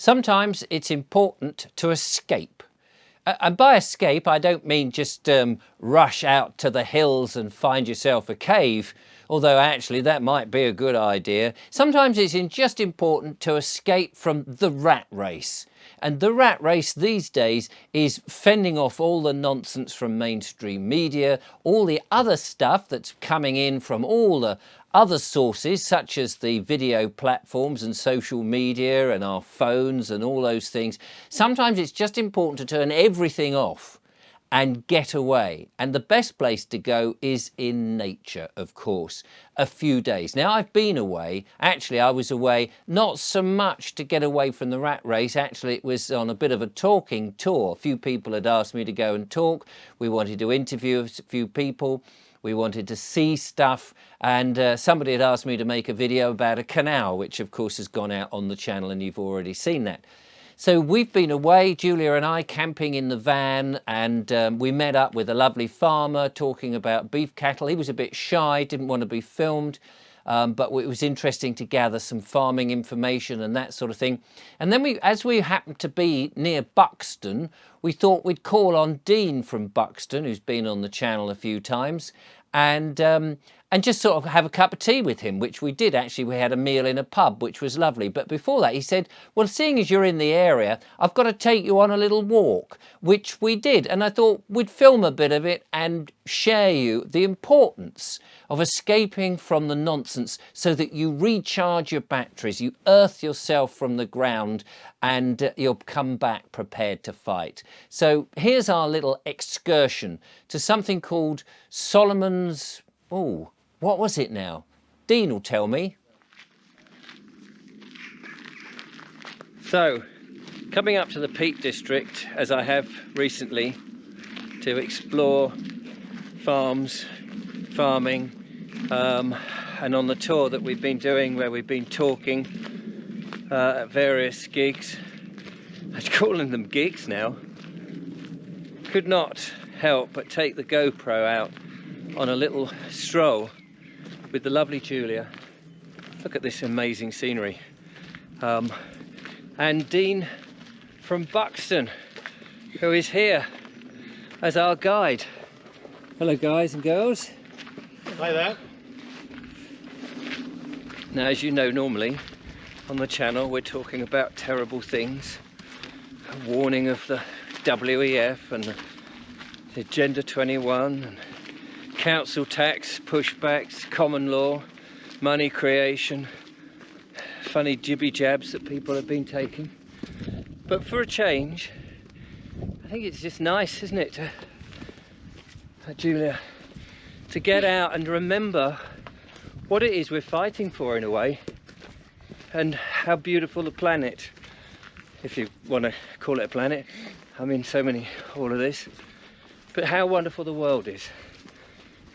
Sometimes it's important to escape. And by escape, I don't mean just rush out to the hills and find yourself a cave, although actually that might be a good idea. Sometimes it's just important to escape from the rat race. And the rat race these days is fending off all the nonsense from mainstream media, all the other stuff that's coming in from all the other sources, such as the video platforms and social media and our phones and all those things. Sometimes it's just important to turn everything off and get away. And the best place to go is in nature, of course, a few days. Now, I've been away. Actually, I was away not so much to get away from the rat race. Actually, it was on a bit of a talking tour. A few people had asked me to go and talk. We wanted to interview a few people. We wanted to see stuff, and somebody had asked me to make a video about a canal, which of course has gone out on the channel, and you've already seen that. So we've been away, Julia and I, camping in the van, and we met up with a lovely farmer talking about beef cattle. He was a bit shy, didn't want to be filmed, but it was interesting to gather some farming information and that sort of thing. And then as we happened to be near Buxton, we thought we'd call on Dean from Buxton, who's been on the channel a few times, and just sort of have a cup of tea with him, which we did. Actually, we had a meal in a pub, which was lovely. But before that, he said, well, seeing as you're in the area, I've got to take you on a little walk, which we did. And I thought we'd film a bit of it and share you the importance of escaping from the nonsense so that you recharge your batteries, you earth yourself from the ground, and you'll come back prepared to fight. So here's our little excursion to something called Solomon's... Oh, what was it now? Dean will tell me. So, coming up to the Peak District, as I have recently, to explore farms, farming, and on the tour that we've been doing, where we've been talking at various gigs. I'm calling them gigs now. Could not help but take the GoPro out on a little stroll with the lovely Julia. Look at this amazing scenery. And Dean from Buxton, who is here as our guide. Hello guys and girls. Hi there. Now, as you know, normally on the channel we're talking about terrible things, a warning of the WEF and the Agenda 21 and council tax, pushbacks, common law, money creation, funny jibby jabs that people have been taking. But for a change, I think it's just nice, isn't it, Julia, to get out and remember what it is we're fighting for in a way, and how beautiful the planet, if you want to call it a planet, I mean so many, all of this, but how wonderful the world is.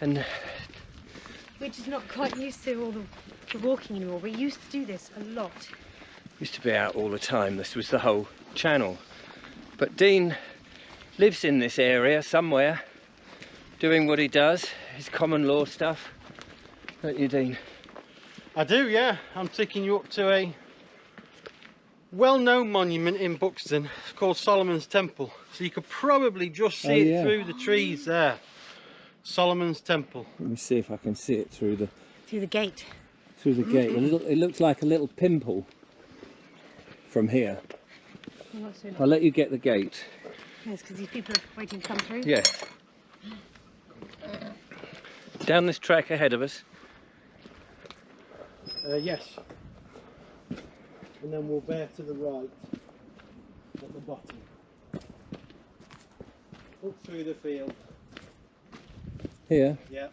And we're just not quite used to all the walking anymore. We used to do this a lot. Used to be out all the time. This was the whole channel. But Dean lives in this area somewhere, doing what he does, his common law stuff. Don't you, Dean? I do, yeah. I'm taking you up to a well-known monument in Buxton. It's called Solomon's Temple. So you could probably just see it through the trees there. Solomon's Temple. Let me see if I can see it through the gate. Through the gate. It looks like a little pimple from here. I'll let you get the gate. Yes, because these people are waiting to come through. Yes. Down this track ahead of us. Yes. And then we'll bear to the right at the bottom. Up through the field. Here? Yeah.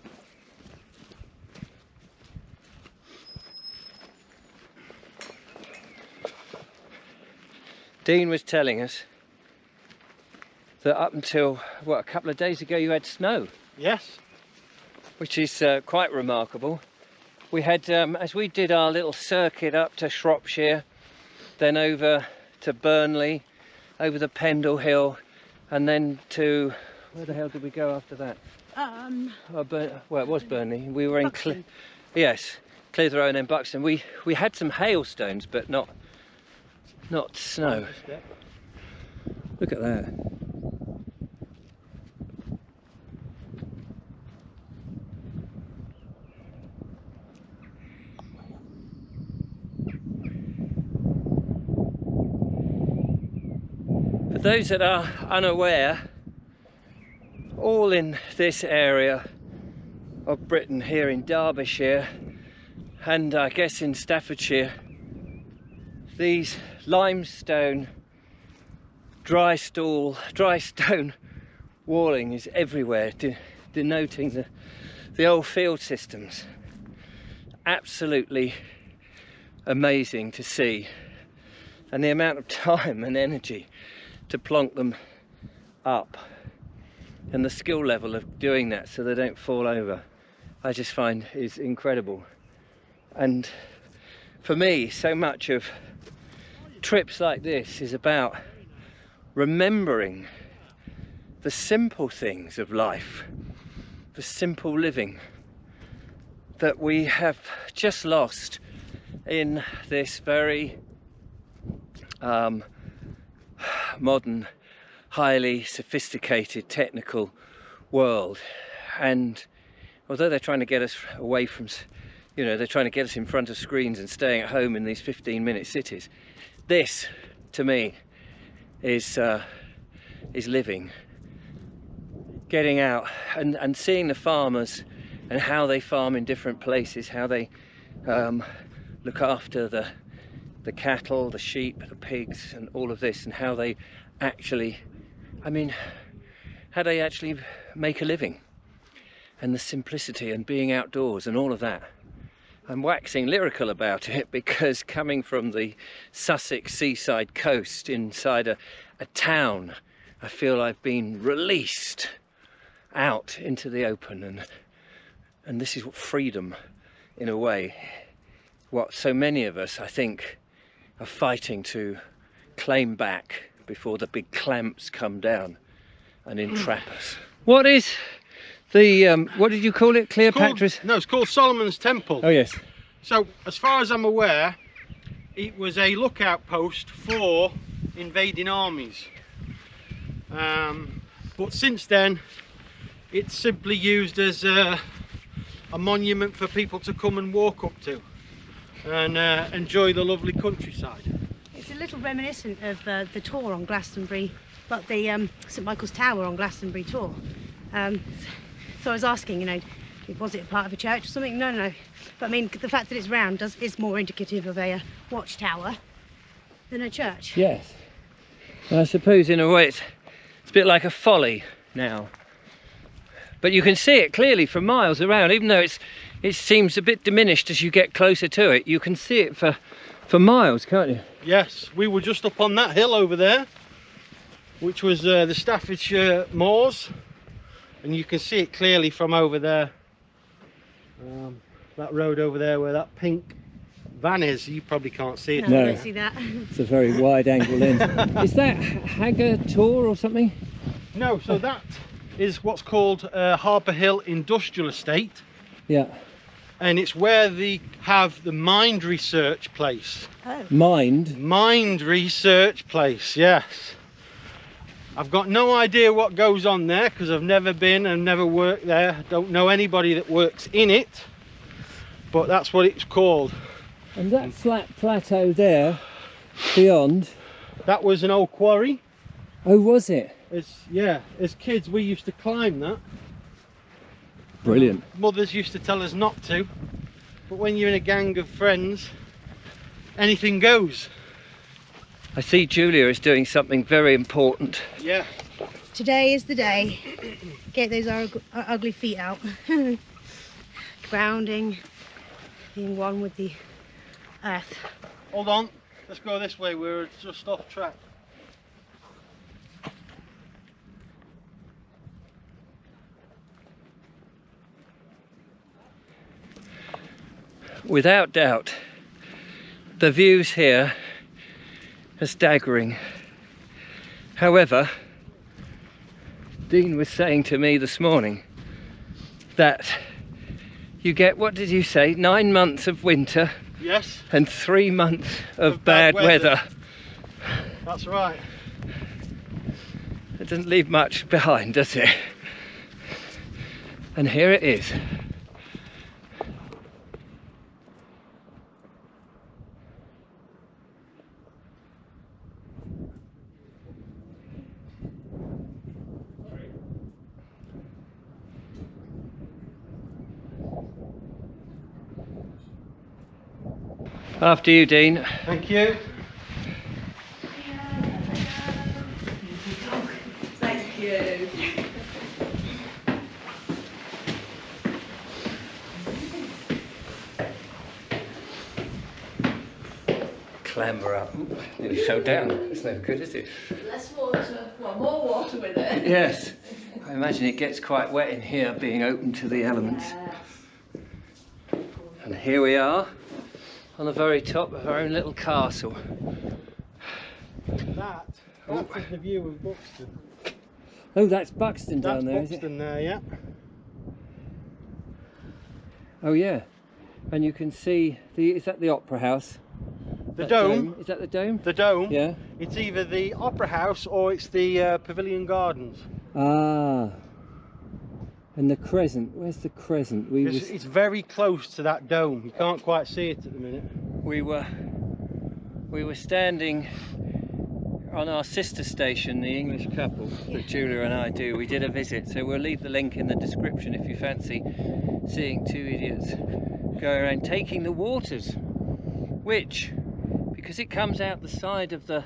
Dean was telling us that up until, what, a couple of days ago you had snow. Yes. Which is quite remarkable. We had, as we did our little circuit up to Shropshire, then over to Burnley, over the Pendle Hill, and then to, where the hell did we go after that? Well, it was Burnley. We were in Clitheroe and then Buxton. We had some hailstones, but not not snow. Look at that. For those that are unaware, all in this area of Britain, here in Derbyshire and I guess in Staffordshire, these limestone dry stone walling is everywhere, denoting the old field systems. Absolutely amazing to see, and the amount of time and energy to plonk them up, and the skill level of doing that so they don't fall over, I just find is incredible. And for me, so much of trips like this is about remembering the simple things of life, the simple living that we have just lost in this very modern, highly sophisticated technical world. And although they're trying to get us away from, you know, they're trying to get us in front of screens and staying at home in these 15-minute cities, this to me is living, getting out and seeing the farmers and how they farm in different places, how they look after the cattle, the sheep, the pigs, and all of this, and how they actually, how they actually make a living, and the simplicity and being outdoors and all of that. I'm waxing lyrical about it because coming from the Sussex seaside coast inside a town, I feel I've been released out into the open, and this is what freedom, in a way, what so many of us, I think, are fighting to claim back before the big clamps come down and entrap us. What is the, what did you call it? Cleopatra's? No, it's called Solomon's Temple. Oh yes. So, as far as I'm aware, it was a lookout post for invading armies. But since then, it's simply used as a monument for people to come and walk up to and enjoy the lovely countryside. It's a little reminiscent of the tour on Glastonbury, but the St Michael's Tower on Glastonbury tour. So I was asking, you know, was it part of a church or something? No. But I mean, the fact that it's round is more indicative of a watchtower than a church. Yes. I suppose in a way it's a bit like a folly now. But you can see it clearly from miles around, even though it seems a bit diminished as you get closer to it. You can see it for miles, can't you? Yes, we were just up on that hill over there, which was the Staffordshire Moors, and you can see it clearly from over there. That road over there where that pink van is, you probably can't see it. No, I don't see that. It's a very wide angle in. Is that Hager Tor or something? No, so that is what's called Harbour Hill Industrial Estate. Yeah. And it's where they have the mind research place. Oh. Mind research place, yes. I've got no idea what goes on there because I've never been and never worked there. I don't know anybody that works in it, but that's what it's called. And that flat plateau there, beyond? That was an old quarry. Oh, was it? Yeah, as kids we used to climb that. Brilliant. Mothers used to tell us not to, but when you're in a gang of friends, anything goes. I see Julia is doing something very important. Yeah. Today is the day. Get those ugly feet out. Grounding, being one with the earth. Hold on, let's go this way, we're just off track. Without doubt, the views here are staggering. However, Dean was saying to me this morning that you get, what did you say, 9 months of winter? Yes. And 3 months of bad weather. That's right. It doesn't leave much behind, does it? And here it is. After you, Dean. Thank you. Thank you. Clamber up. Ooh, nearly fell down. It's no good, is it? Less water, well, more water with it. Yes. I imagine it gets quite wet in here, being open to the elements. Yes. And here we are, on the very top of our own little castle. That is the view of Buxton. Oh, that's Buxton That's down there, Buxton is it? there, yeah. Oh, yeah. And you can see is that the Opera House? The That dome. Is that the dome? The dome. Yeah. It's either the Opera House or it's the Pavilion Gardens. Ah. And the crescent. Where's the crescent? It's very close to that dome. You can't quite see it at the minute. We were standing on our sister station, the English couple that Julia and I do. We did a visit, so we'll leave the link in the description if you fancy seeing two idiots going around taking the waters, which, because it comes out the side of the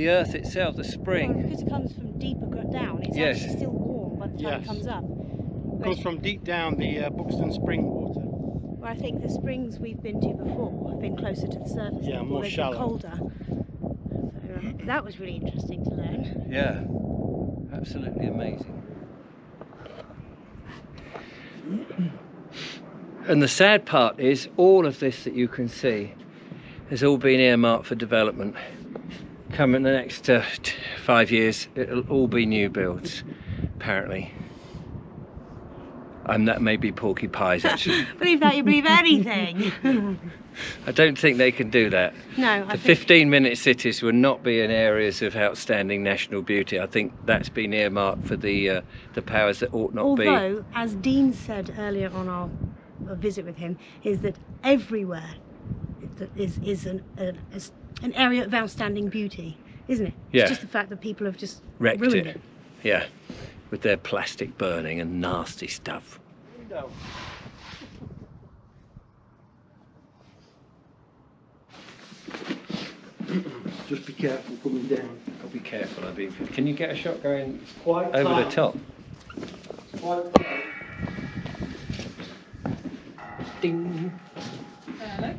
earth itself, the spring. Because it comes from deeper down, it's Yes. actually still warm by the time Yes. it comes up. It comes from deep down the Buxton spring water. Where I think the springs we've been to before have been closer to the surface. Yeah, level, more they've been shallow. colder. So that was really interesting to learn. Yeah, absolutely amazing. And the sad part is, all of this that you can see has all been earmarked for development. Come in the next 5 years, it'll all be new builds, apparently. And that may be porky pies, actually. Believe that, you believe anything. I don't think they can do that. No, The 15-minute cities will not be in areas of outstanding national beauty. I think that's been earmarked for the powers that ought not be. Although, as Dean said earlier on our visit with him, is that everywhere is an area of outstanding beauty, isn't it? Yeah. It's just the fact that people have just Wrecked ruined it. it. Yeah, with their plastic burning and nasty stuff. Window. Just be careful coming down. I'll be careful. Can you get a shot going Quite over the tight. top? Quite tight. Ding. Hello.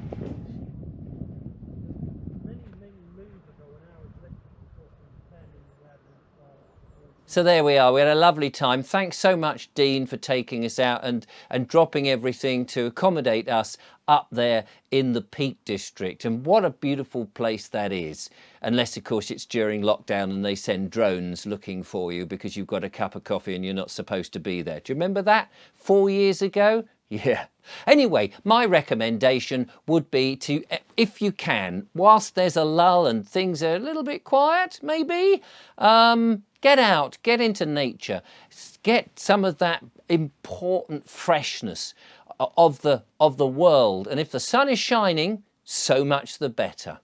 So there we are. We had a lovely time. Thanks so much, Dean, for taking us out and dropping everything to accommodate us up there in the Peak District. And what a beautiful place that is. Unless, of course, it's during lockdown and they send drones looking for you because you've got a cup of coffee and you're not supposed to be there. Do you remember that 4 years ago? Yeah. Anyway, my recommendation would be to, if you can, whilst there's a lull and things are a little bit quiet, maybe, get out, get into nature, get some of that important freshness of the world. And if the sun is shining, so much the better.